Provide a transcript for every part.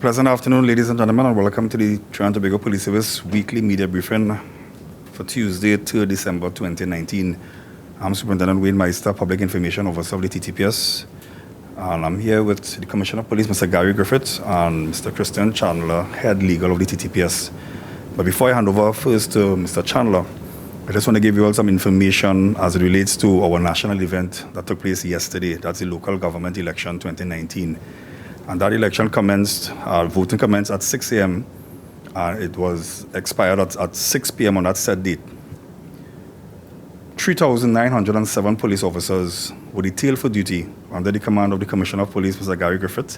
Pleasant afternoon, ladies and gentlemen, and welcome to the Trinidad and Tobago Police Service weekly media briefing for Tuesday, 3rd December 2019. I'm Superintendent Wayne Meister, Public Information Officer of the TTPS, and I'm here with the Commissioner of Police, Mr. Gary Griffith, and Mr. Christian Chandler, Head Legal of the TTPS. But before I hand over first to Mr. Chandler, I just want to give you all some information as it relates to our national event that took place yesterday. That's the local government election 2019. And that election commenced, voting commenced at 6 a.m. and it was expired at 6 p.m. on that set date. 3,907 police officers were detailed for duty under the command of the Commissioner of Police, Mr. Gary Griffith,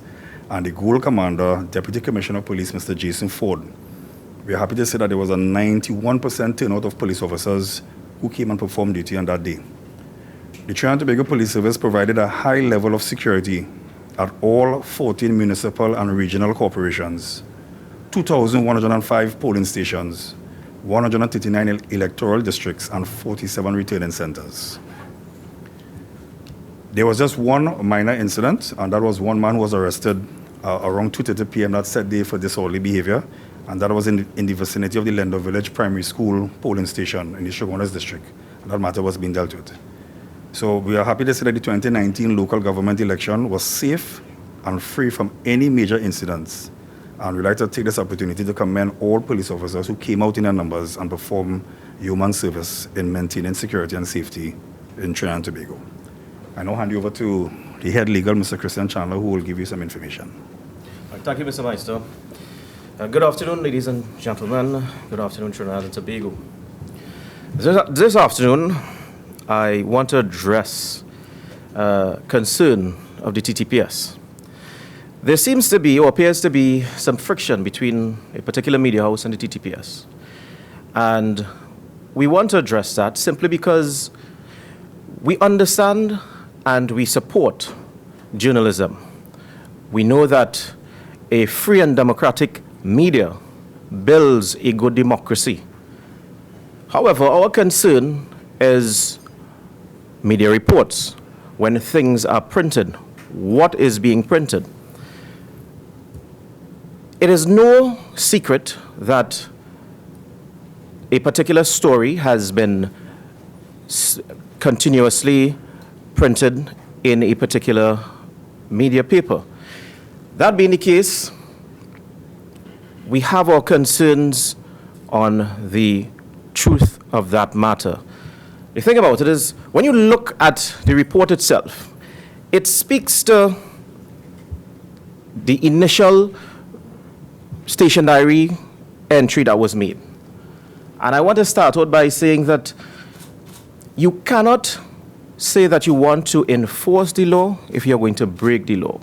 and the Gold Commander, Deputy Commissioner of Police, Mr. Jason Ford. We are happy to say that there was a 91% turnout of police officers who came and performed duty on that day. The Trinidad and Tobago Police Service provided a high level of security at all 14 municipal and regional corporations, 2,105 polling stations, 139 electoral districts, and 47 returning centers. There was just one minor incident, and that was one man who was arrested around 2:30 p.m. that said day for disorderly behavior, and that was in the vicinity of the Lendo Village Primary School polling station in the Shogunas district, and that matter was being dealt with. So we are happy to say that the 2019 local government election was safe and free from any major incidents. And we'd like to take this opportunity to commend all police officers who came out in their numbers and performed human service in maintaining security and safety in Trinidad and Tobago. I now hand you over to the head legal, Mr. Christian Chandler, who will give you some information. Thank you, Mr. Meister. Good afternoon, ladies and gentlemen. Good afternoon, Trinidad and Tobago. This afternoon, I want to address concern of the TTPS. There seems to be, or appears to be, some friction between a particular media house and the TTPS. And we want to address that simply because we understand and we support journalism. We know that a free and democratic media builds a good democracy. However, our concern is media reports, when things are printed, what is being printed. It is no secret that a particular story has been continuously printed in a particular media paper. That being the case, we have our concerns on the truth of that matter. The thing about it is, when you look at the report itself, it speaks to the initial station diary entry that was made. And I want to start out by saying that you cannot say that you want to enforce the law if you're going to break the law.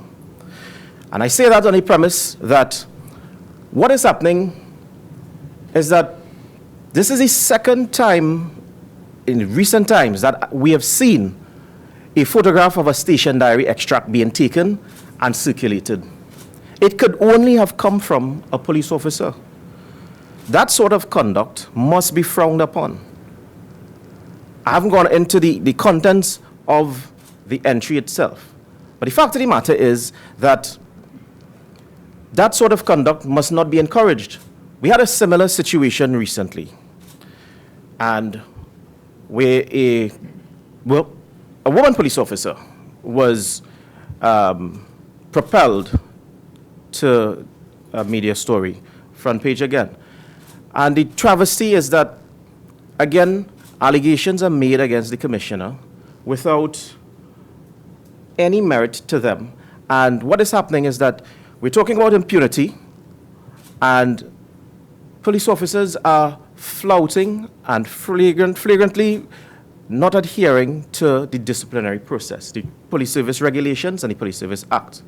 And I say that on the premise that what is happening is that this is the second time in recent times that we have seen a photograph of a station diary extract being taken and circulated. It could only have come from a police officer. That sort of conduct must be frowned upon. I haven't gone into the contents of the entry itself. But the fact of the matter is that that sort of conduct must not be encouraged. We had a similar situation recently. And where a woman police officer was propelled to a media story, front page again. And the travesty is that, again, allegations are made against the commissioner without any merit to them. And what is happening is that we're talking about impunity, and police officers are flouting and flagrantly not adhering to the disciplinary process, the Police Service Regulations and the Police Service Act.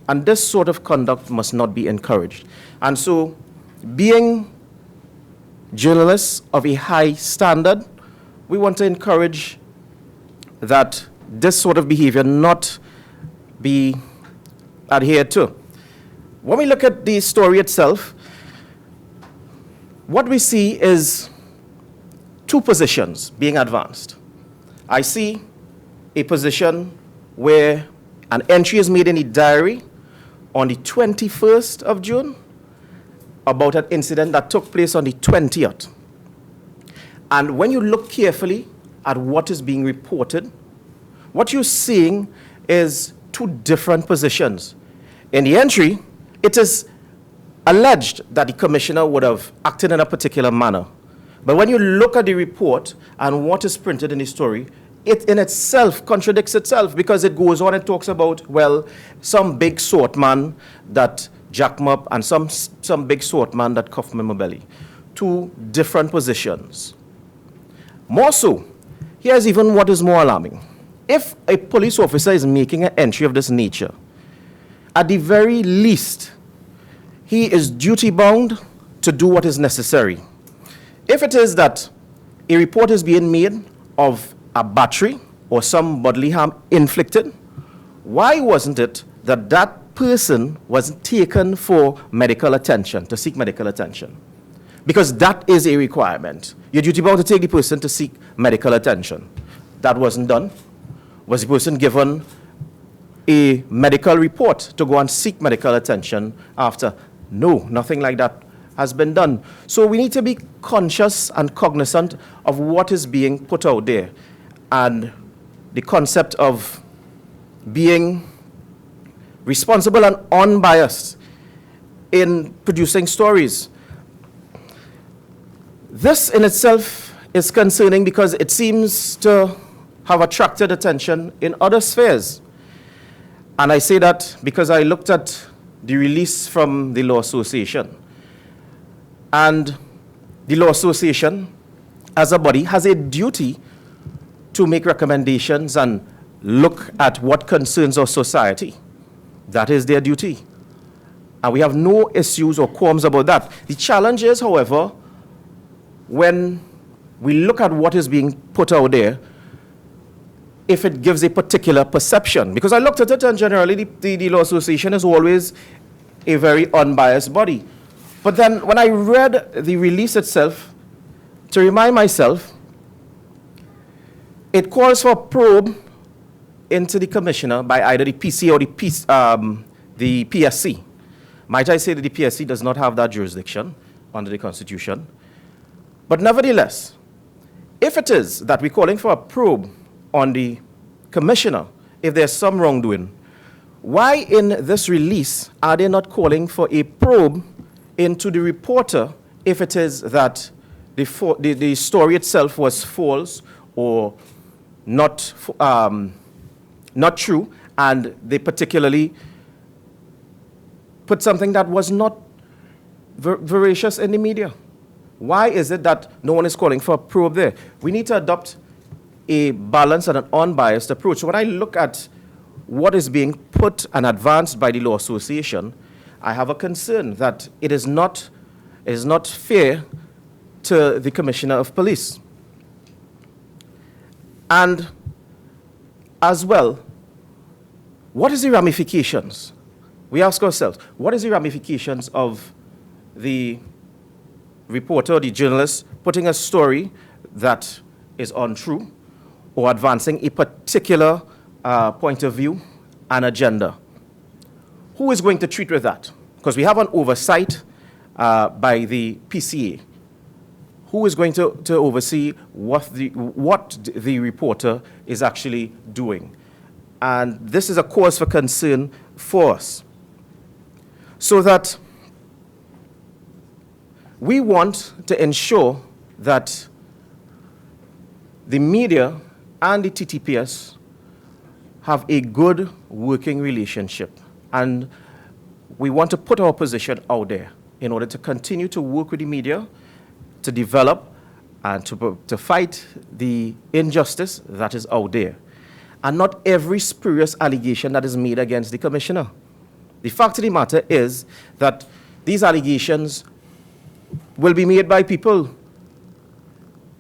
And this sort of conduct must not be encouraged. And so, being journalists of a high standard, we want to encourage that this sort of behavior not be adhered to. When we look at the story itself, what we see is two positions being advanced. I see a position where an entry is made in the diary on the 21st of June about an incident that took place on the 20th. And when you look carefully at what is being reported, what you're seeing is two different positions. In the entry, it is alleged that the commissioner would have acted in a particular manner. But when you look at the report and what is printed in the story, it in itself contradicts itself, because it goes on and talks about, well, some big sword man that jacked him up and some big sword man that cuffed him in my belly. Two different positions. More so, here's even what is more alarming. If a police officer is making an entry of this nature, at the very least, he is duty-bound to do what is necessary. If it is that a report is being made of a battery or some bodily harm inflicted, why wasn't it that that person was taken for medical attention, to seek medical attention? Because that is a requirement. You're duty-bound to take the person to seek medical attention. That wasn't done. Was the person given a medical report to go and seek medical attention after? No, nothing like that has been done. So we need to be conscious and cognizant of what is being put out there, and the concept of being responsible and unbiased in producing stories. This in itself is concerning because it seems to have attracted attention in other spheres. And I say that because I looked at the release from the Law Association. And the Law Association, as a body, has a duty to make recommendations and look at what concerns our society. That is their duty. And we have no issues or qualms about that. The challenge is, however, when we look at what is being put out there, if it gives a particular perception. Because I looked at it, and generally the Law Association is always a very unbiased body. But then when I read the release itself, to remind myself, it calls for a probe into the commissioner by either the PC or the PSC. Might I say that the PSC does not have that jurisdiction under the Constitution? But nevertheless, if it is that we're calling for a probe on the commissioner, if there's some wrongdoing, why in this release are they not calling for a probe into the reporter if it is that the story itself was false or not true, and they particularly put something that was not veracious in the media? Why is it that no one is calling for a probe there? We need to adopt a balanced and an unbiased approach. So when I look at what is being put and advanced by the Law Association, I have a concern that it is not fair to the Commissioner of Police. And as well, what is the ramifications? We ask ourselves, what is the ramifications of the reporter, the journalist, putting a story that is untrue or advancing a particular point of view and agenda? Who is going to treat with that? Because we have an oversight by the PCA. Who is going to oversee what the reporter is actually doing? And this is a cause for concern for us. So that we want to ensure that the media and the TTPS have a good working relationship. And we want to put our position out there in order to continue to work with the media, to develop and to fight the injustice that is out there. And not every spurious allegation that is made against the commissioner. The fact of the matter is that these allegations will be made by people.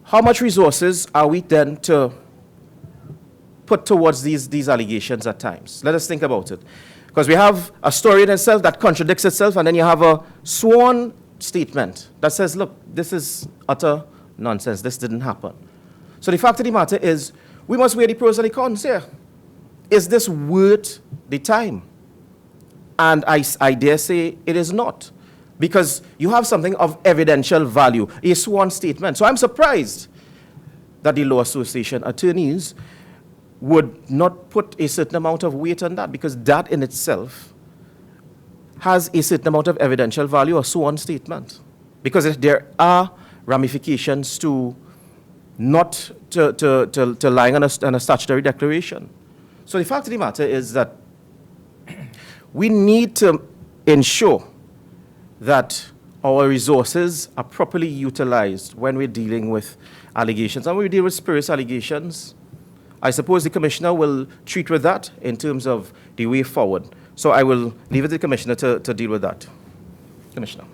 How much resources are we then to put towards these allegations at times? Let us think about it. Because we have a story in itself that contradicts itself, and then you have a sworn statement that says, look, this is utter nonsense, this didn't happen. So the fact of the matter is, we must weigh the pros and the cons here. Is this worth the time? And I dare say it is not, because you have something of evidential value, a sworn statement. So I'm surprised that the Law Association attorneys would not put a certain amount of weight on that, because that in itself has a certain amount of evidential value, a sworn statement. Because if there are ramifications to not to lying on a statutory declaration. So the fact of the matter is that we need to ensure that our resources are properly utilized when we're dealing with allegations. And when we deal with spurious allegations, I suppose the Commissioner will treat with that in terms of the way forward. So I will leave it to the Commissioner to deal with that. Commissioner.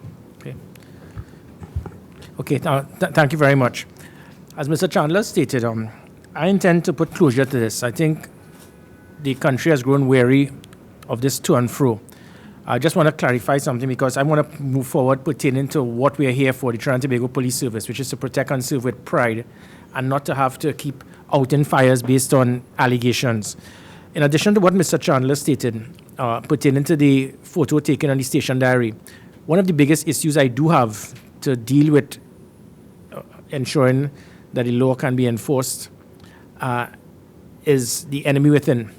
Okay, thank you very much. As Mr. Chandler stated, I intend to put closure to this. I think the country has grown weary of this to and fro. I just want to clarify something, because I want to move forward pertaining to what we are here for, the Trinidad and Tobago Police Service, which is to protect and serve with pride and not to have to keep outing fires based on allegations. In addition to what Mr. Chandler stated, pertaining to the photo taken on the station diary, one of the biggest issues I do have to deal with ensuring that the law can be enforced is the enemy within,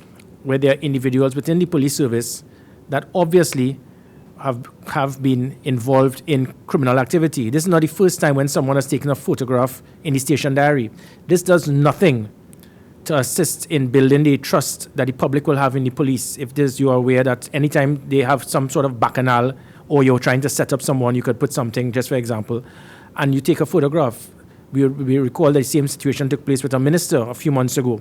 where there are individuals within the police service that obviously have been involved in criminal activity. This is not the first time when someone has taken a photograph in the station diary. This does nothing to assist in building the trust that the public will have in the police. If you are aware that anytime they have some sort of bacchanal, or you're trying to set up someone, you could put something, just for example, and you take a photograph. We recall the same situation took place with a minister a few months ago.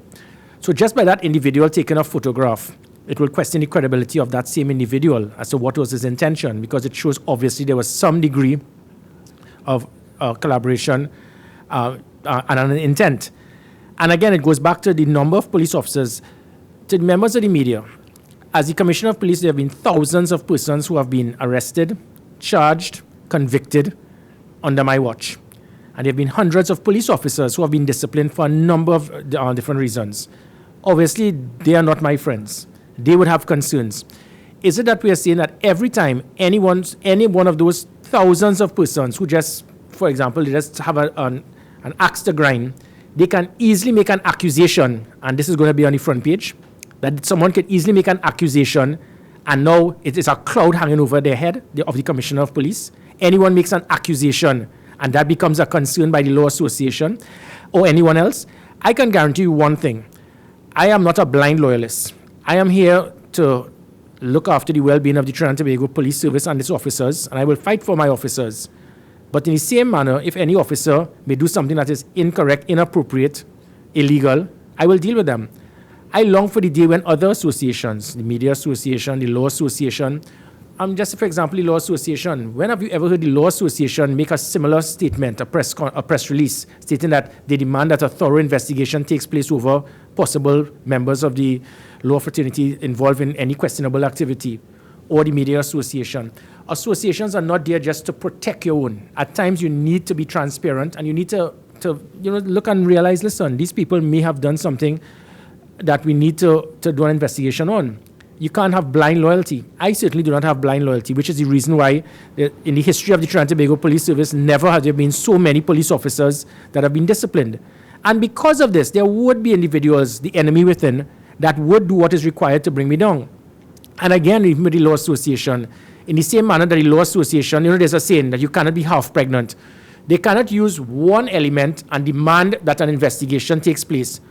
So just by that individual taking a photograph, it will question the credibility of that same individual as to what was his intention, because it shows obviously there was some degree of collaboration and an intent. And again, it goes back to the number of police officers, to the members of the media. As the Commissioner of Police, there have been thousands of persons who have been arrested, charged, convicted under my watch. And there have been hundreds of police officers who have been disciplined for a number of different reasons. Obviously, they are not my friends. They would have concerns. Is it that we are saying that every time any one of those thousands of persons who just, for example, they just have an axe to grind, they can easily make an accusation, and this is going to be on the front page, that someone can easily make an accusation, and now it is a cloud hanging over their head of the Commissioner of Police? Anyone makes an accusation, and that becomes a concern by the Law Association or anyone else? I can guarantee you one thing. I am not a blind loyalist. I am here to look after the well-being of the Trinidad and Tobago Police Service and its officers, and I will fight for my officers. But in the same manner, if any officer may do something that is incorrect, inappropriate, illegal, I will deal with them. I long for the day when other associations, the Media Association, the Law Association, just for example, the Law Association, when have you ever heard the Law Association make a similar statement, a press release, stating that they demand that a thorough investigation takes place over possible members of the law fraternity involved in any questionable activity, or the Media Association? Associations are not there just to protect your own. At times, you need to be transparent, and you need to look and realize, listen, these people may have done something that we need to do an investigation on. You can't have blind loyalty. I certainly do not have blind loyalty, which is the reason why in the history of the Trinidad and Tobago Police Service, never have there been so many police officers that have been disciplined. And because of this, there would be individuals, the enemy within, that would do what is required to bring me down. And again, even with the Law Association, in the same manner that the Law Association, there's a saying that you cannot be half pregnant. They cannot use one element and demand that an investigation takes place.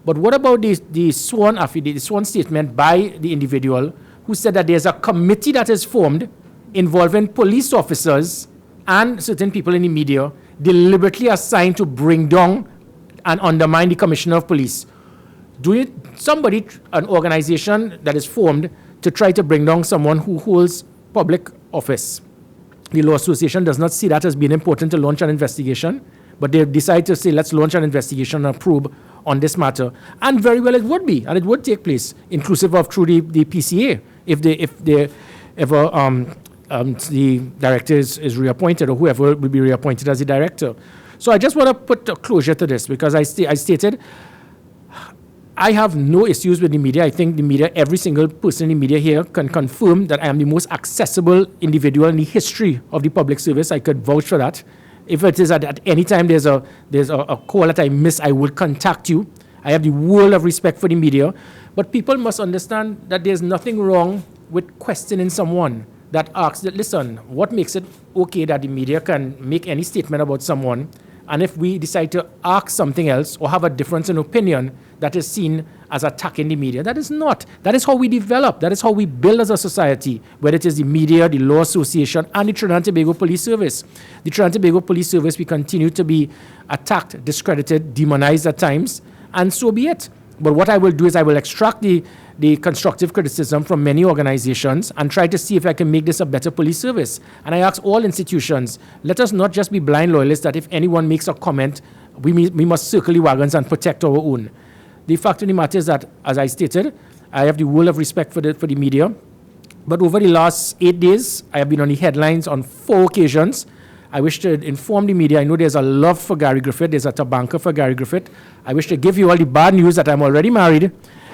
But what about the sworn affidavit, the sworn statement by the individual who said that there's a committee that is formed involving police officers and certain people in the media deliberately assigned to bring down and undermine the Commissioner of Police? An organization that is formed to try to bring down someone who holds public office. The Law Association does not see that as being important to launch an investigation, but they decide to say, let's launch an investigation and a probe on this matter. And very well it would be, and it would take place, inclusive of through the PCA, if they ever the director is reappointed, or whoever will be reappointed as the director. So I just want to put a closure to this, because I stated I have no issues with the media. I think the media, every single person in the media here can confirm that I am the most accessible individual in the history of the public service. I could vouch for that. If it is at any time there's a call that I miss, I will contact you. I have the world of respect for the media. But people must understand that there's nothing wrong with questioning someone that asks that, listen, what makes it okay that the media can make any statement about someone, and if we decide to ask something else or have a difference in opinion, that is seen as attacking the media? That is not. That is how we develop. That is how we build as a society, whether it is the media, the Law Association, and the Trinidad and Tobago Police Service. The Trinidad and Tobago Police Service, we continue to be attacked, discredited, demonized at times, and so be it. But what I will do is I will extract the constructive criticism from many organizations and try to see if I can make this a better police service. And I ask all institutions, let us not just be blind loyalists that if anyone makes a comment, we must circle the wagons and protect our own. The fact of the matter is that, as I stated, I have the world of respect for the media. But over the last 8 days, I have been on the headlines on 4 occasions. I wish to inform the media. I know there's a love for Gary Griffith. There's a tabanka for Gary Griffith. I wish to give you all the bad news that I'm already married,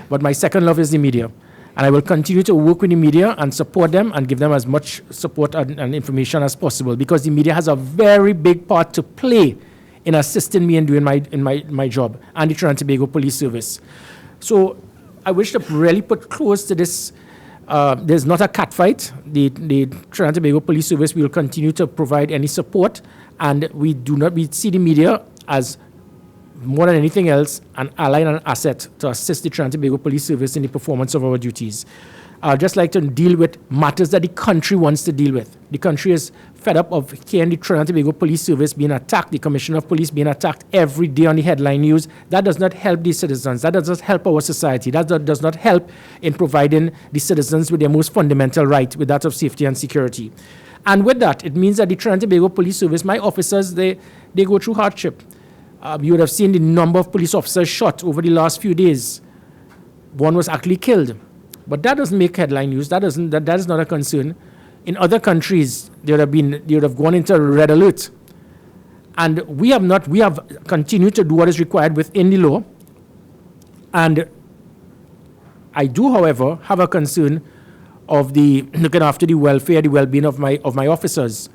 but my second love is the media. And I will continue to work with the media and support them and give them as much support and information as possible, because the media has a very big part to play in assisting me in doing my job, and the Trinidad and Tobago Police Service. So I wish to really put close to this. There's not a catfight. The Trinidad and Tobago Police Service will continue to provide any support, and we see the media as more than anything else an ally and an asset to assist the Trinidad and Tobago Police Service in the performance of our duties. I'd just like to deal with matters that the country wants to deal with. The country is fed up of hearing the Trinidad and Tobago Police Service being attacked, the Commissioner of Police being attacked every day on the headline news. That does not help the citizens. That does not help our society. That does not help in providing the citizens with their most fundamental right, with that of safety and security. And with that, it means that the Trinidad and Tobago Police Service, my officers, they go through hardship. You would have seen the number of police officers shot over the last few days. One was actually killed. But that doesn't make headline news. That is not a concern. In other countries, they would have gone into red alert. And we have continued to do what is required within the law. And I do, however, have a concern of looking after the welfare, the well-being of my officers.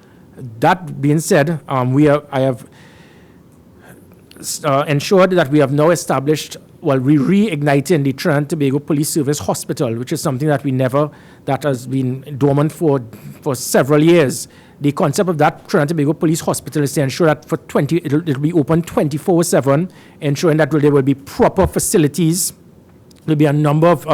That being said, I have ensured that we have now established, reigniting the Trinidad and Tobago Police Service Hospital, which is something that has been dormant for several years. The concept of that Trinidad and Tobago Police Hospital is to ensure that it'll be open 24/7, ensuring that there will be proper facilities. There'll be a number of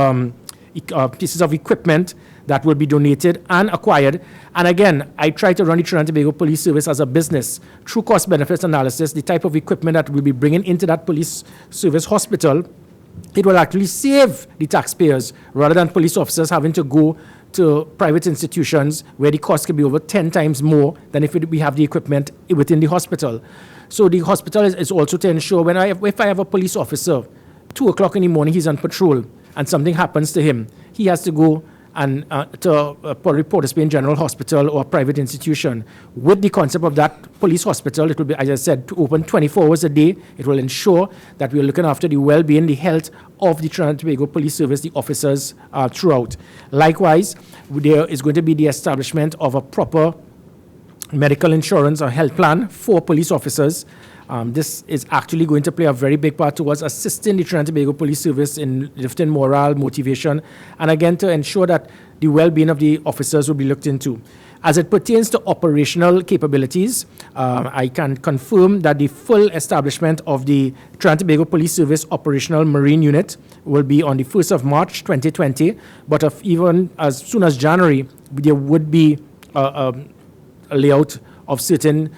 pieces of equipment that will be donated and acquired. And again, I try to run the Trinidad and Tobago Police Service as a business. Through cost benefits analysis, the type of equipment that we'll be bringing into that police service hospital, it will actually save the taxpayers rather than police officers having to go to private institutions where the cost could be over 10 times more than if we have the equipment within the hospital. So the hospital is also to ensure if I have a police officer, 2 o'clock in the morning, he's on patrol and something happens to him, he has to go and to Port of Spain General Hospital or a private institution. With the concept of that police hospital, it will be, as I said, open 24 hours a day. It will ensure that we are looking after the well-being, the health of the Trinidad and Tobago Police Service, the officers throughout. Likewise, there is going to be the establishment of a proper medical insurance or health plan for police officers. This is actually going to play a very big part towards assisting the Trinidad and Tobago Police Service in lifting morale, motivation, and again to ensure that the well-being of the officers will be looked into. As it pertains to operational capabilities, I can confirm that the full establishment of the Trinidad and Tobago Police Service Operational Marine Unit will be on the 1st of March 2020, but even as soon as January, there would be a layout of certain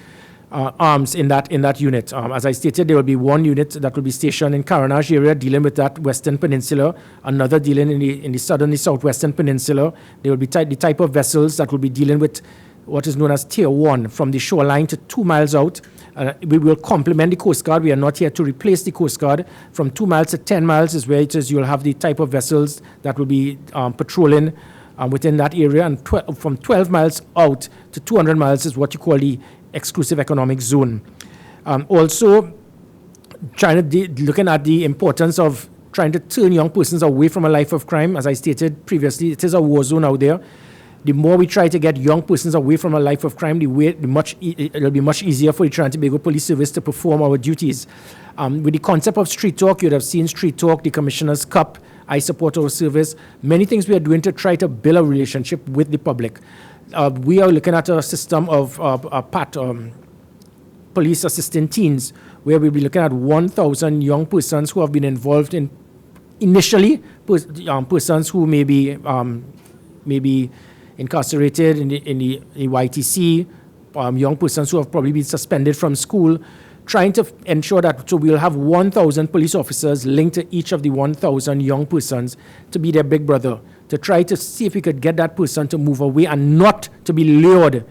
arms in that unit. As I stated, there will be one unit that will be stationed in Caranage area dealing with that Western Peninsula, another dealing in the southern, the southwestern peninsula. There will be the type of vessels that will be dealing with what is known as Tier 1 from the shoreline to 2 miles out. We will complement the Coast Guard. We are not here to replace the Coast Guard. From 2 miles to 10 miles is where it is you'll have the type of vessels that will be patrolling within that area. And from 12 miles out to 200 miles is what you call the exclusive economic zone. Also, looking at the importance of trying to turn young persons away from a life of crime. As I stated previously, it is a war zone out there. The more we try to get young persons away from a life of crime, it'll be much easier for the Trinidad and Tobago Police Service to perform our duties. With the concept of street talk, you'd have seen street talk, the Commissioner's Cup, I Support Our Service, many things we are doing to try to build a relationship with the public. We are looking at a system of police assistant teens, where we'll be looking at 1,000 young persons who have been involved in, initially, persons who may be incarcerated in the YTC, young persons who have probably been suspended from school, trying to ensure that, so we'll have 1,000 police officers linked to each of the 1,000 young persons to be their big brother, to try to see if we could get that person to move away and not to be lured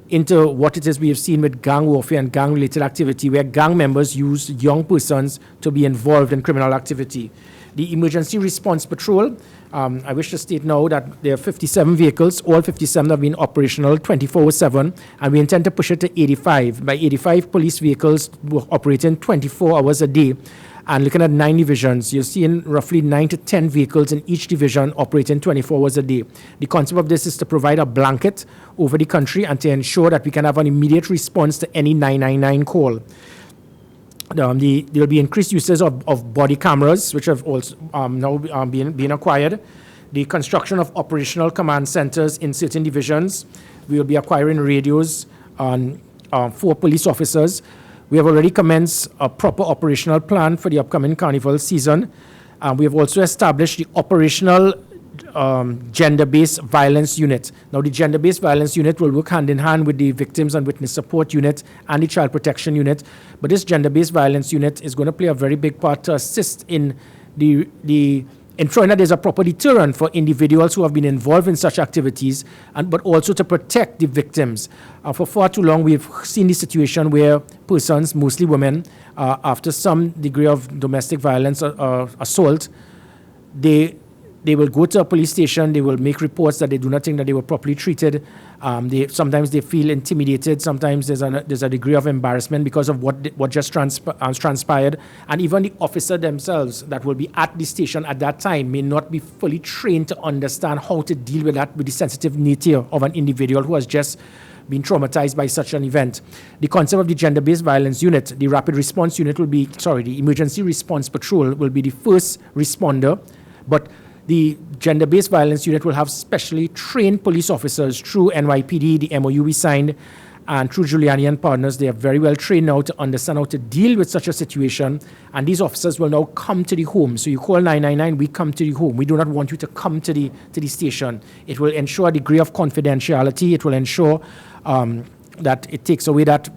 into what it is we have seen with gang warfare and gang-related activity, where gang members use young persons to be involved in criminal activity. The Emergency Response Patrol, I wish to state now that there are 57 vehicles. All 57 have been operational 24/7, and we intend to push it to 85. By 85 police vehicles were operating 24 hours a day. And looking at 9 divisions, you're seeing roughly 9 to 10 vehicles in each division operating 24 hours a day. The concept of this is to provide a blanket over the country and to ensure that we can have an immediate response to any 999 call. There will be increased uses of body cameras, which have also now been acquired. The construction of operational command centers in certain divisions. We will be acquiring radios for police officers. We have already commenced a proper operational plan for the upcoming carnival season. We have also established the operational gender-based violence unit. Now, the gender-based violence unit will work hand in hand with the victims and witness support unit and the child protection unit. But this gender-based violence unit is going to play a very big part to assist in ensuring that there's a proper deterrent for individuals who have been involved in such activities, but also to protect the victims. For far too long, we've seen the situation where persons, mostly women, after some degree of domestic violence or assault, they will go to a police station, they will make reports that they do not think that they were properly treated. Sometimes they feel intimidated, sometimes there's a degree of embarrassment because of what just transpired. And even the officer themselves that will be at the station at that time may not be fully trained to understand how to deal with that, with the sensitive nature of an individual who has just been traumatized by such an event. The concept of the gender-based violence unit, the rapid response unit the emergency response patrol will be the first responder, but the gender-based violence unit will have specially trained police officers through NYPD, the MOU we signed, and through Giuliani and partners. They are very well trained now to understand how to deal with such a situation, and these officers will now come to the home. So you call 999, we come to the home. We do not want you to come to the station. It will ensure a degree of confidentiality. It will ensure that it takes away that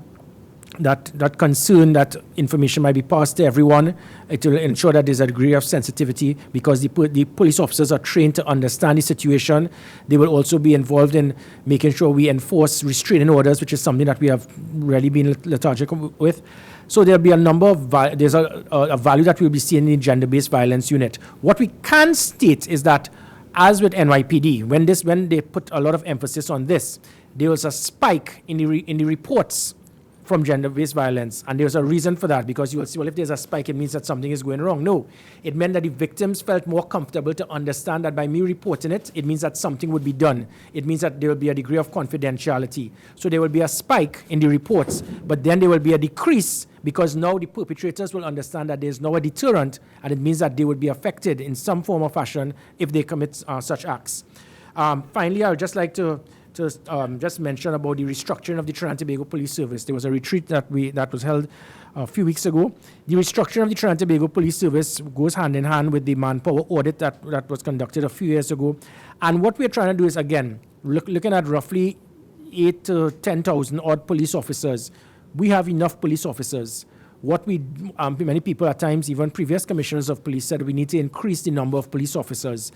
concern that information might be passed to everyone. It will ensure that there's a degree of sensitivity because the police officers are trained to understand the situation. They will also be involved in making sure we enforce restraining orders, which is something that we have really been lethargic with. So there'll be a number of there's a value that we'll be seeing in the gender-based violence unit. What we can state is that, as with NYPD, when they put a lot of emphasis on this, there was a spike in the reports from gender-based violence. And there's a reason for that, because you will see, well, if there's a spike, it means that something is going wrong. No, it meant that the victims felt more comfortable to understand that by me reporting it, it means that something would be done. It means that there will be a degree of confidentiality. So there will be a spike in the reports, but then there will be a decrease because now the perpetrators will understand that there's now a deterrent, and it means that they would be affected in some form or fashion if they commit such acts. Finally, I would just like to just mention about the restructuring of the Trinidad and Tobago Police Service. There was a retreat that was held a few weeks ago. The restructuring of the Trinidad and Tobago Police Service goes hand in hand with the manpower audit that was conducted a few years ago. And what we're trying to do is, again, looking at roughly 8 to 10,000 odd police officers. We have enough police officers. What many people at times, even previous commissioners of police, said we need to increase the number of police officers.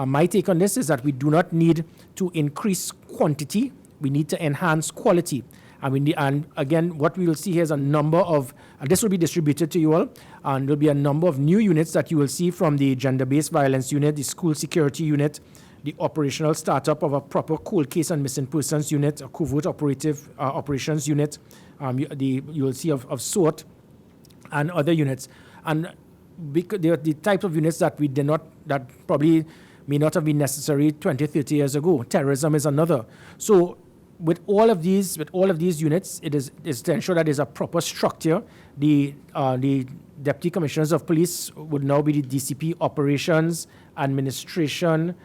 My take on this is that we do not need to increase quantity. We need to enhance quality. And again, what we will see here is a number of, this will be distributed to you all, and there will be a number of new units that you will see from the gender-based violence unit, the school security unit, the operational startup of a proper cold case and missing persons unit, a covert operations unit, you will see of SORT and other units. And because they are the type of units that that probably may not have been necessary 20, 30 years ago. Terrorism is another. So with all of these units, it is to ensure that there's a proper structure. The deputy commissioners of police would now be the DCP operations, administration,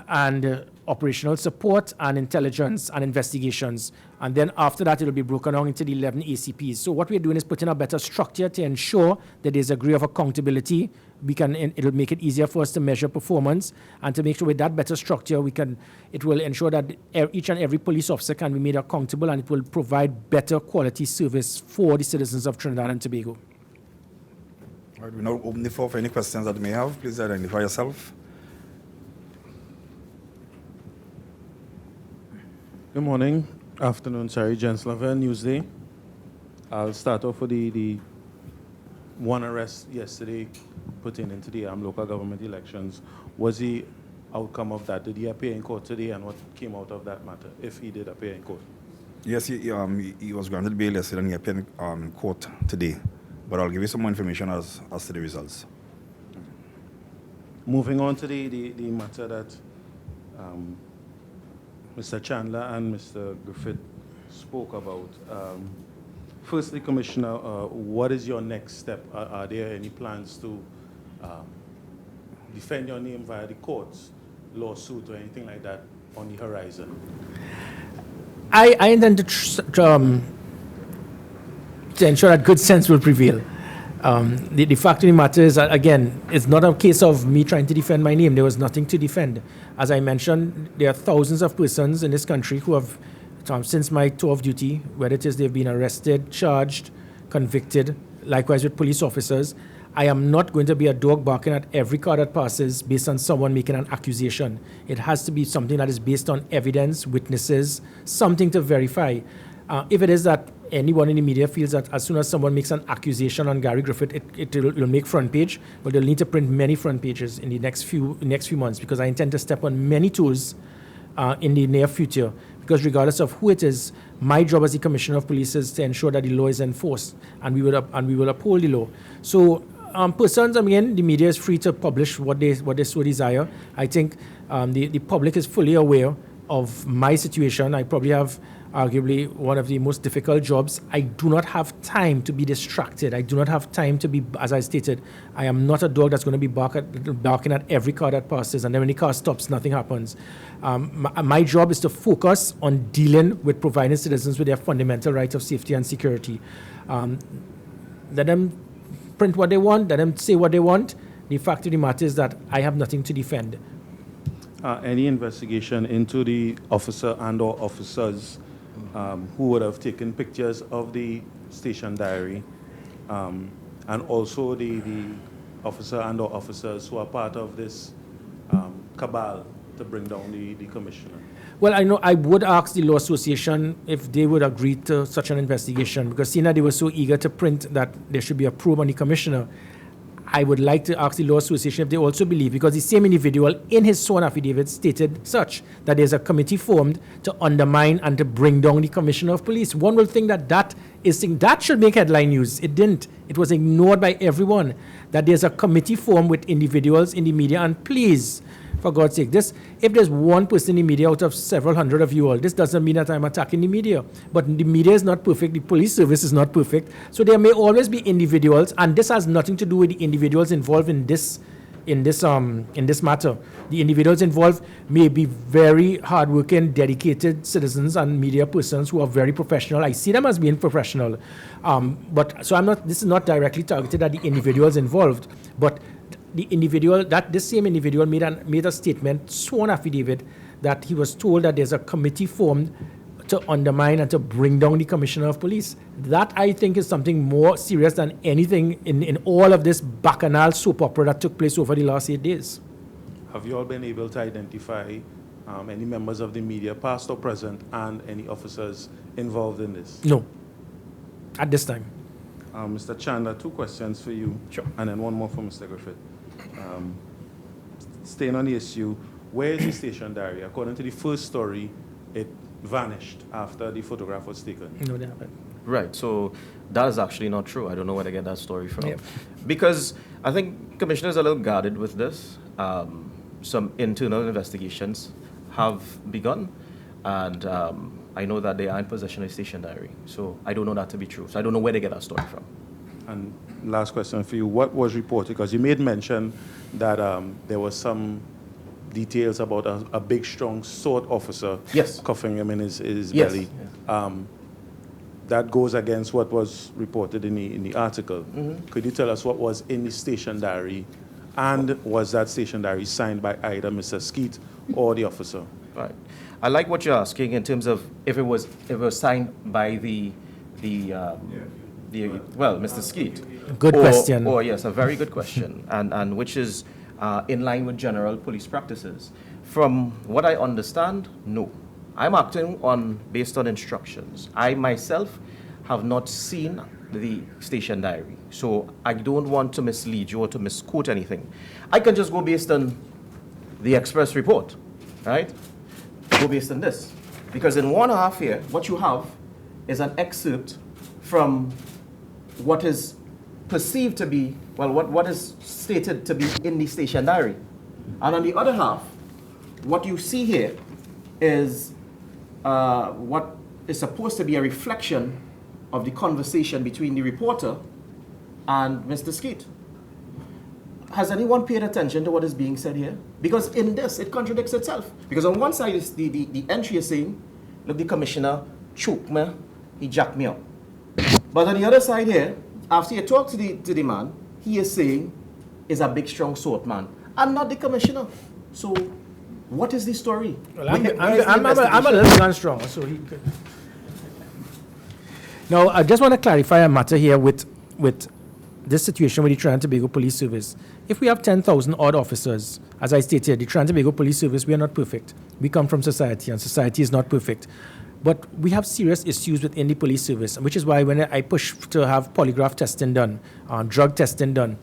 and operational support and intelligence and investigations. And then after that, it'll be broken down into the 11 ACPs. So what we're doing is putting a better structure to ensure that there's a degree of accountability. It'll make it easier for us to measure performance, and to make sure with that better structure, it will ensure that each and every police officer can be made accountable, and it will provide better quality service for the citizens of Trinidad and Tobago. All right, we now open the floor for any questions that you may have. Please identify yourself. Good morning, afternoon, sorry, Jens Lover, Newsday. I'll start off with the one arrest yesterday pertaining to the local government elections. Was the outcome of that? Did he appear in court today, and what came out of that matter, if he did appear in court? Yes, he was granted bail yesterday and he appeared in court today. But I'll give you some more information as to the results. Moving on to the matter that Mr. Chandler and Mr. Griffith spoke about. Firstly, Commissioner, what is your next step? Are there any plans to defend your name via the courts, lawsuit, or anything like that on the horizon? I intend to ensure that good sense will prevail. The fact of the matter is that, again, it's not a case of me trying to defend my name. There was nothing to defend. As I mentioned, there are thousands of persons in this country who have, since my tour of duty, whether it is they've been arrested, charged, convicted, likewise with police officers. I am not going to be a dog barking at every car that passes based on someone making an accusation. It has to be something that is based on evidence, witnesses, something to verify. If it is that anyone in the media feels that as soon as someone makes an accusation on Gary Griffith, it'll make front page, but they'll need to print many front pages in the next few months, because I intend to step on many toes in the near future. Because regardless of who it is, my job as the Commissioner of Police is to ensure that the law is enforced, and we will uphold the law. So persons, again, the media is free to publish what they so desire. I think the public is fully aware of my situation. I probably have arguably one of the most difficult jobs. I do not have time to be distracted. I do not have time to be, as I stated, I am not a dog that's going to be barking at every car that passes, and then when the car stops, nothing happens. My job is to focus on dealing with providing citizens with their fundamental right of safety and security. Let them print what they want, let them say what they want. The fact of the matter is that I have nothing to defend. Any investigation into the officer and/or officers who would have taken pictures of the station diary, and also the officer and/or officers who are part of this cabal to bring down the commissioner? Well, I know I would ask the Law Association if they would agree to such an investigation, because seeing that they were so eager to print that there should be a probe on the commissioner, I would like to ask the Law Association if they also believe, because the same individual in his sworn affidavit stated such, that there's a committee formed to undermine and to bring down the Commissioner of Police. One will think that should make headline news. It didn't. It was ignored by everyone, that there's a committee formed with individuals in the media. And please, for God's sake, if there's one person in the media out of several hundred of you all, this doesn't mean that I'm attacking the media. But the media is not perfect, the police service is not perfect. So there may always be individuals, and this has nothing to do with the individuals involved in this matter. The individuals involved may be very hardworking, dedicated citizens and media persons who are very professional. I see them as being professional. This is not directly targeted at the individuals involved, but this same individual made a statement, sworn affidavit, that he was told that there's a committee formed to undermine and to bring down the Commissioner of Police. That, I think, is something more serious than anything in all of this bacchanal soap opera that took place over the last 8 days. Have you all been able to identify any members of the media, past or present, and any officers involved in this? No, at this time. Mr. Chandler, 2 questions for you. Sure. And then one more for Mr. Griffith. Staying on the issue, where is the station diary? According to the first story, it vanished after the photograph was taken. No, they haven't. Right. So That is actually not true. I don't know where they get that story from. Yep. Because I think commissioners are a little guarded with this. Some internal investigations have begun, and I know that they are in possession of a station diary. So I don't know that to be true. So I don't know where they get that story from. And last question for you, what was reported? Because you made mention that there was some details about a big, strong sword officer Yes. cuffing him in his Yes. belly. That goes against what was reported in the article. Could you tell us what was in the station diary, and was that station diary signed by either Mr. Skeet or the officer? Right. I like what you're asking in terms of if it was signed by Mr. Skeet. Good question. Or yes, a very good question, and which is in line with general police practices. From what I understand, no. I'm acting based on instructions. I myself have not seen the station diary, so I don't want to mislead you or to misquote anything. I can just go based on the express report, right? Go based on this. Because in 1.5 here, what you have is an excerpt from what is perceived to be, what is stated to be in the station diary. And on the other half, what you see here is what is supposed to be a reflection of the conversation between the reporter and Mr. Skeet. Has anyone paid attention to what is being said here? Because in this, it contradicts itself. Because on one side, is the entry is saying, look, the commissioner choked me, he jacked me up. But on the other side here, after you talk to the man, he is saying, is a big, strong sword man, and not the commissioner. So, what is the story? Well, Where is the I'm a investigation? little gun strong, so he could. Now, I just want to clarify a matter here with this situation with the Trinidad and Tobago Police Service. If we have 10,000 odd officers, as I stated, the Trinidad and Tobago Police Service, we are not perfect. We come from society, and society is not perfect. But we have serious issues within the police service, which is why when I push to have polygraph testing done, drug testing done,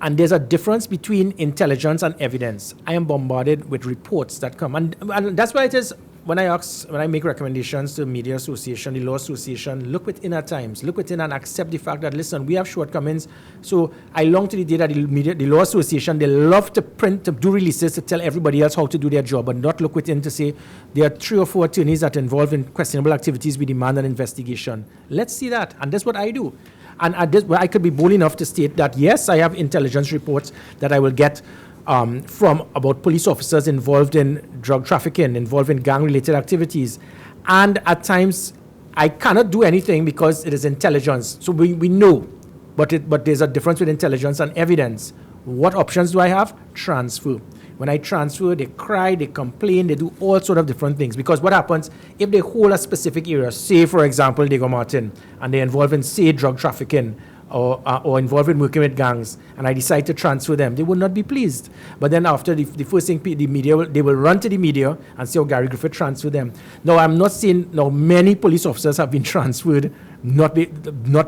and there's a difference between intelligence and evidence. I am bombarded with reports that come, and that's why it is when I make recommendations to the Media Association, the Law Association, look within our times, look within and accept the fact that, listen, we have shortcomings. So I long to the day that the Law Association, they love to do releases to tell everybody else how to do their job, but not look within to say there are 3 or 4 attorneys that are involved in questionable activities. We demand an investigation. Let's see that, and that's what I do. And I could be bold enough to state that, yes, I have intelligence reports that I will get from about police officers involved in drug trafficking, involved in gang-related activities. And at times, I cannot do anything because it is intelligence. So we know, but there's a difference with intelligence and evidence. What options do I have? Transfer. When I transfer, they cry, they complain, they do all sort of different things. Because what happens, if they hold a specific area, say, for example, Diego Martin, and they're involved in, say, drug trafficking, or involved in working with gangs, and I decide to transfer them, they will not be pleased. But then after the first thing, the media, they will run to the media and say, oh, Gary Griffith transferred them. Now, I'm not saying, now, many police officers have been transferred, not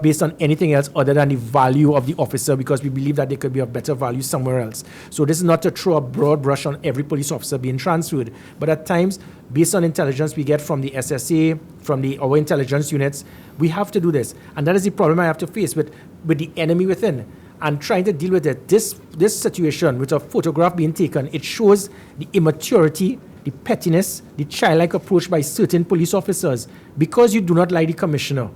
based on anything else other than the value of the officer, because we believe that there could be a better value somewhere else. So this is not to throw a broad brush on every police officer being transferred, but at times, based on intelligence we get from the SSA, from our intelligence units, we have to do this. And that is the problem I have to face with the enemy within, and trying to deal with it. This situation with a photograph being taken, it shows the immaturity, the pettiness, the childlike approach by certain police officers. Because you do not like the commissioner,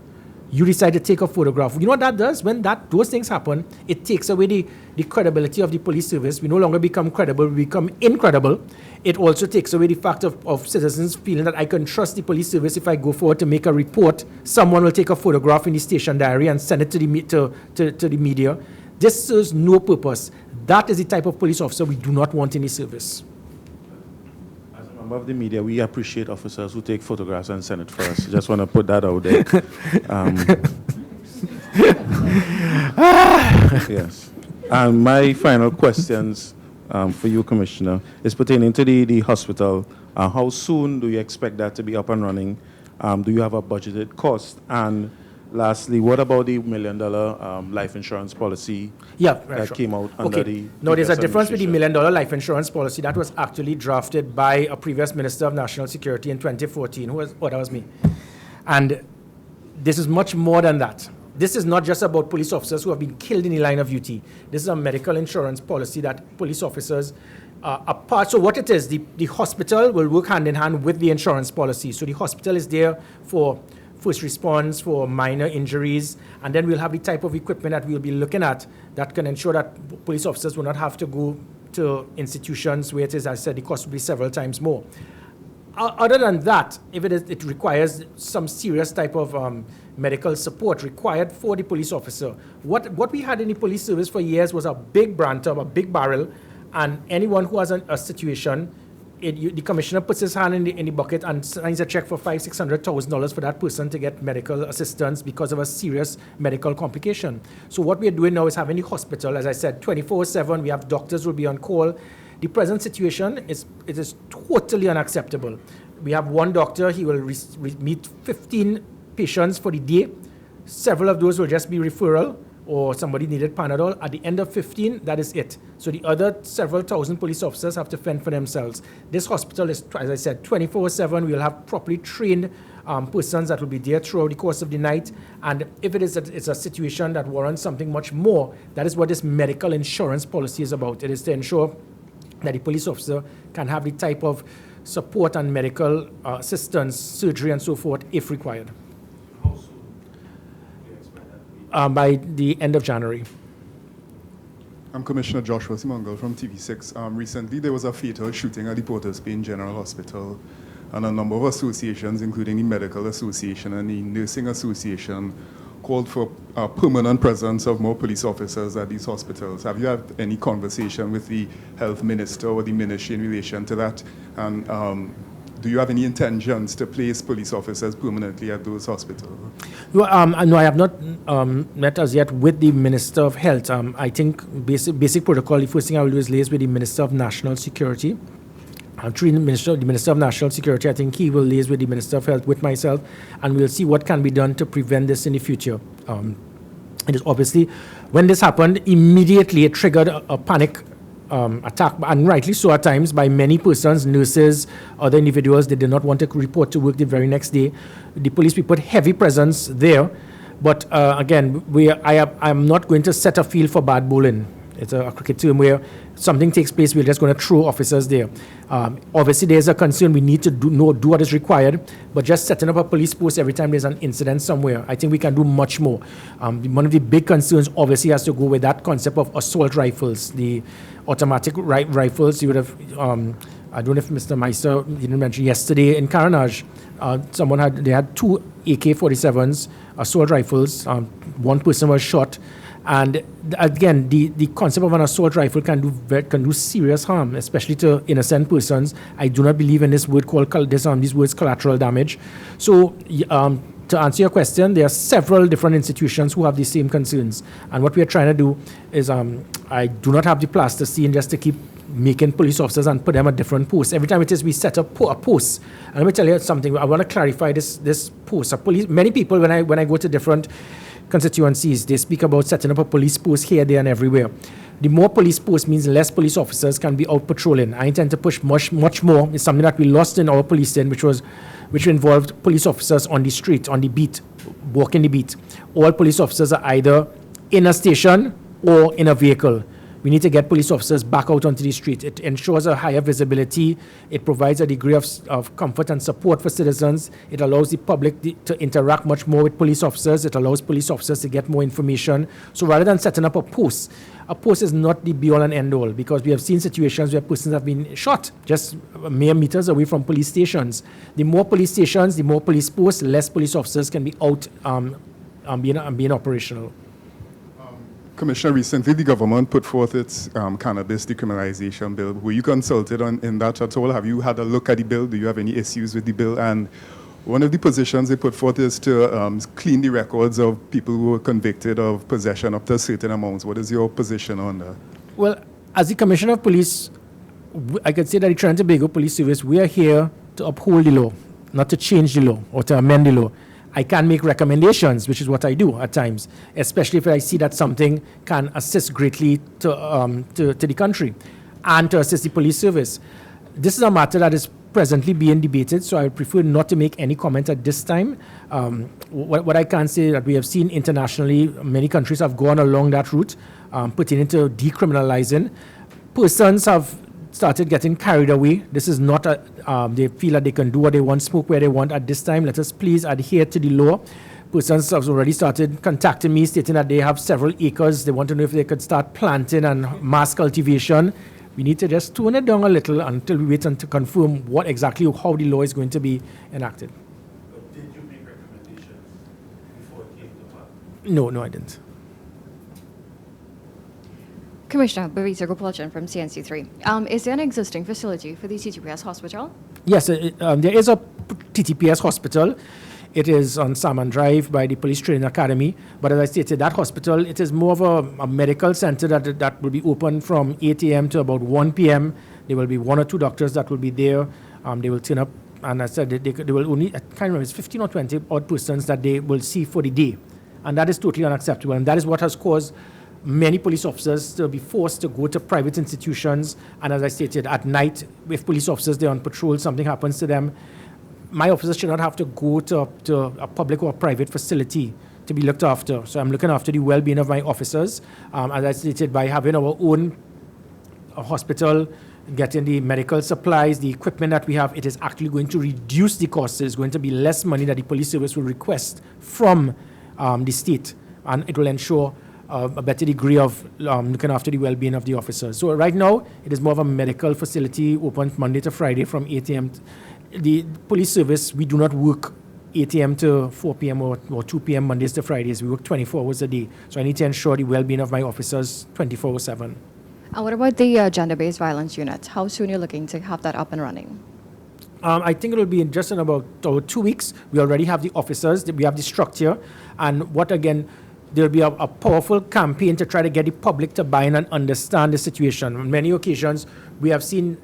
you decide to take a photograph. You know what that does? When those things happen, it takes away the credibility of the police service. We no longer become credible, we become incredible. It also takes away the fact of citizens feeling that I can trust the police service. If I go forward to make a report, someone will take a photograph in the station diary and send it to the media. This serves no purpose. That is the type of police officer we do not want in the service. As a member of the media, we appreciate officers who take photographs and send it for us. Just want to put that out there. Yes. And my final questions for you, Commissioner, is pertaining to the hospital. How soon do you expect that to be up and running? Do you have a budgeted cost? And lastly, what about the $1 million life insurance policy that came out under the... No, there's a difference with the $1 administration? million life insurance policy that was actually drafted by a previous Minister of National Security in 2014. That was me. And this is much more than that. this is not just about police officers who have been killed in the line of duty. This is a medical insurance policy that police officers are part. So what it is, the hospital will work hand in hand with the insurance policy. So the hospital is there for first response, for minor injuries, and then we'll have the type of equipment that we'll be looking at that can ensure that police officers will not have to go to institutions where it is, as I said, the cost will be several times more. Other than that, if it requires some serious type of medical support required for the police officer, what we had in the police service for years was a big brand tub, a big barrel, and anyone who has a situation, the commissioner puts his hand in the bucket and signs a check for $500,000-$600,000 for that person to get medical assistance because of a serious medical complication. So what we are doing now is having the hospital, as I said, 24/7. We have doctors who will be on call. The present situation is totally unacceptable. We have one doctor, he will meet 15 patients for the day. Several of those will just be referral or somebody needed Panadol. At the end of 15, that is it. So the other several thousand police officers have to fend for themselves. This hospital is, as I said, 24/7. We'll have properly trained persons that will be there throughout the course of the night. And if it's a situation that warrants something much more, that is what this medical insurance policy is about. It is to ensure that the police officer can have the type of support and medical assistance, surgery, and so forth, if required. How soon do you expect that to be? By the end of January. I'm Commissioner Joshua Simangal from TV6. Recently, there was a fatal shooting at the Port of Spain General Hospital, and a number of associations, including the Medical Association and the Nursing Association, called for a permanent presence of more police officers at these hospitals. Have you had any conversation with the health minister or the ministry in relation to that? And do you have any intentions to place police officers permanently at those hospitals? Well, no, I have not met as yet with the Minister of Health. I think basic protocol, the first thing I will do is liaise with the Minister of National Security. Through the Minister of National Security, I think he will liaise with the Minister of Health, with myself, and we'll see what can be done to prevent this in the future. It is obviously, when this happened, immediately it triggered a panic attack, and rightly so at times, by many persons, nurses, other individuals. They did not want to report to work the very next day. The police, we put heavy presence there, but again, I'm not going to set a field for bad bowling. It's a cricket term where something takes place, we're just going to throw officers there. Obviously, there's a concern we need to do what is required, but just setting up a police post every time there's an incident somewhere, I think we can do much more. One of the big concerns obviously has to go with that concept of assault rifles, the automatic rifles. You would have, I don't know if Mr. Meister didn't mention yesterday in Carenage, they had two AK-47s, assault rifles. One person was shot. And again, the concept of an assault rifle can do serious harm, especially to innocent persons. I do not believe in this word these words collateral damage. So to answer your question, there are several different institutions who have the same concerns. And what we are trying to do is, I do not have the plasticine just to keep making police officers and put them at different posts. Every time it is, we set up a post. And let me tell you something. I want to clarify this post. Many people, when I go to different constituencies, they speak about setting up a police post here, there, and everywhere. The more police posts means less police officers can be out patrolling. I intend to push much more. It's something that we lost in our policing, which involved police officers on the street, on the beat, walking the beat. All police officers are either in a station or in a vehicle. We need to get police officers back out onto the street. It ensures a higher visibility. It provides a degree of comfort and support for citizens. It allows the public to interact much more with police officers. It allows police officers to get more information. So rather than setting up a post is not the be-all and end-all, because we have seen situations where persons have been shot just mere meters away from police stations. The more police stations, the more police posts, less police officers can be out being operational. Commissioner, recently the government put forth its cannabis decriminalization bill. Were you consulted in that at all? Have you had a look at the bill? Do you have any issues with the bill? And one of the positions they put forth is to clean the records of people who were convicted of possession up to certain amounts. What is your position on that? Well, as the Commissioner of Police, I could say that the Trinidad and Tobago Police Service, we are here to uphold the law, not to change the law or to amend the law. I can make recommendations, which is what I do at times, especially if I see that something can assist greatly to the country and to assist the police service. This is a matter that is presently being debated, so I would prefer not to make any comment at this time. What I can say that we have seen internationally, many countries have gone along that route, pertaining to decriminalizing. Persons have started getting carried away. This is not they feel that they can do what they want, smoke where they want at this time. Let us please adhere to the law. Persons have already started contacting me, stating that they have several acres. They want to know if they could start planting and mass cultivation. We need to just tone it down a little until we wait to confirm what exactly how the law is going to be enacted. But did you make recommendations before it came to pass? No, I didn't. Commissioner Bhavita Gopalchan from CNC3. Is there an existing facility for the TTPS hospital? Yes, there is a TTPS hospital. It is on Salmon Drive by the Police Training Academy. But as I stated, that hospital, it is more of a medical center that will be open from 8 a.m. to about 1 p.m. There will be 1 or 2 doctors that will be there. They will turn up. And as I said, they will only, I can't remember, it's 15 or 20 odd persons that they will see for the day. And that is totally unacceptable. And that is what has caused many police officers to be forced to go to private institutions. And as I stated, at night, if police officers, they're on patrol, something happens to them, my officers should not have to go to a public or private facility to be looked after. So I'm looking after the well-being of my officers, as I stated, by having our own hospital, getting the medical supplies, the equipment that we have. It is actually going to reduce the costs. It's going to be less money that the police service will request from the state, and it will ensure a better degree of looking after the well-being of the officers. So right now, it is more of a medical facility, open Monday to Friday from 8 a.m. The police service, we do not work 8 a.m. to 4 p.m. or 2 p.m. Mondays to Fridays. We work 24 hours a day. So I need to ensure the well-being of my officers 24/7. And what about the gender-based violence unit? How soon are you looking to have that up and running? I think it will be in just in about 2 weeks. We already have the officers, we have the structure, and there will be a powerful campaign to try to get the public to buy in and understand the situation. On many occasions, we have seen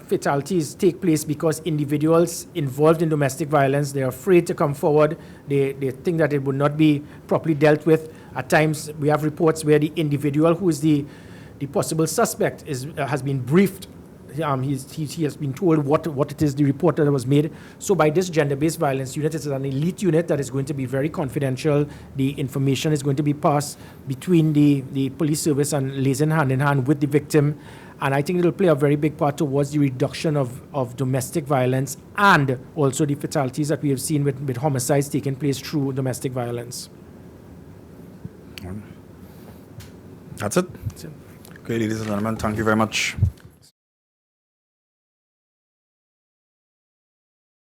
fatalities take place because individuals involved in domestic violence, they're afraid to come forward. They think that it would not be properly dealt with. At times, we have reports where the individual who is the possible suspect has been briefed. He has been told what it is, the report that was made. So by this gender-based violence unit, it's an elite unit that is going to be very confidential. The information is going to be passed between the police service and liaison hand in hand with the victim. And I think it will play a very big part towards the reduction of domestic violence and also the fatalities that we have seen with homicides taking place through domestic violence. That's it. Okay, ladies and gentlemen, thank you very much.